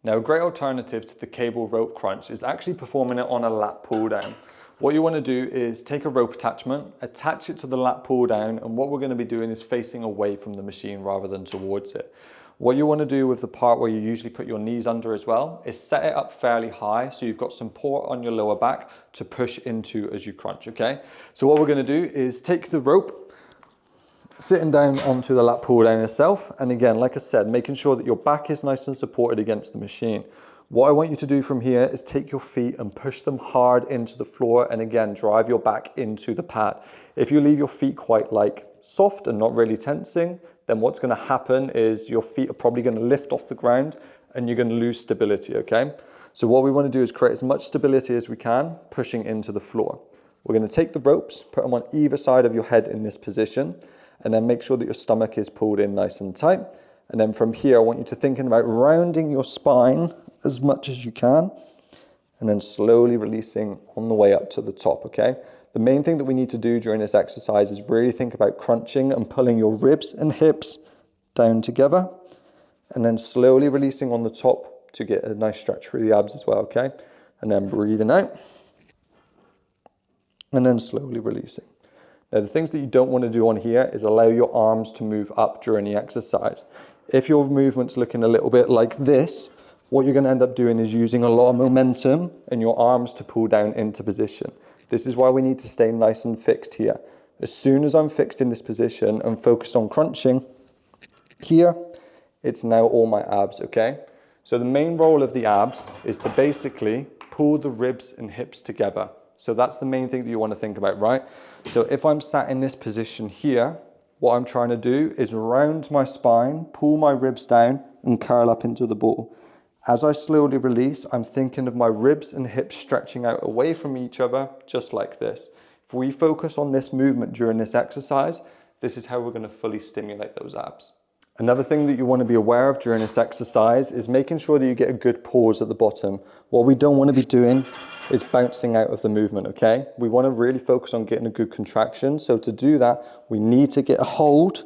Now, a great alternative to the cable rope crunch is actually performing it on a lat pull down. What you want to do is take a rope attachment, attach it to the lat pull down, and what we're going to be doing is facing away from the machine rather than towards it. What you want to do with the part where you usually put your knees under as well is set it up fairly high so you've got support on your lower back to push into as you crunch, okay? So what we're going to do is take the rope, sitting down onto the lat pull down itself, and again, like I said, making sure that your back is nice and supported against the machine. What I want you to do from here is take your feet and push them hard into the floor, and again, drive your back into the pad. If you leave your feet quite like soft and not really tensing, then what's going to happen is your feet are probably going to lift off the ground and you're going to lose stability, okay? So what we want to do is create as much stability as we can, pushing into the floor. We're going to take the ropes, put them on either side of your head in this position, and then make sure that your stomach is pulled in nice and tight. And then from here, I want you to thinking about rounding your spine as much as you can, and then slowly releasing on the way up to the top, okay? The main thing that we need to do during this exercise is really think about crunching and pulling your ribs and hips down together, and then slowly releasing on the top to get a nice stretch through the abs as well, okay? And then breathing out, and then slowly releasing. Now, the things that you don't want to do on here is allow your arms to move up during the exercise. If your movement's looking a little bit like this, what you're going to end up doing is using a lot of momentum in your arms to pull down into position. This is why we need to stay nice and fixed here. As soon as I'm fixed in this position and focused on crunching, here, it's now all my abs, okay? So the main role of the abs is to basically pull the ribs and hips together. So that's the main thing that you want to think about, right? So if I'm sat in this position here, what I'm trying to do is round my spine, pull my ribs down and curl up into the ball. As I slowly release, I'm thinking of my ribs and hips stretching out away from each other, just like this. If we focus on this movement during this exercise, this is how we're going to fully stimulate those abs. Another thing that you want to be aware of during this exercise is making sure that you get a good pause at the bottom. What we don't want to be doing is bouncing out of the movement, okay? We want to really focus on getting a good contraction. So to do that, we need to get a hold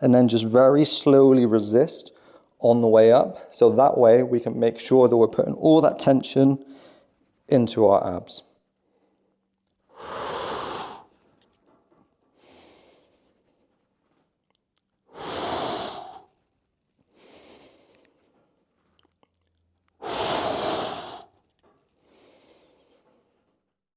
and then just very slowly resist on the way up, so that way we can make sure that we're putting all that tension into our abs.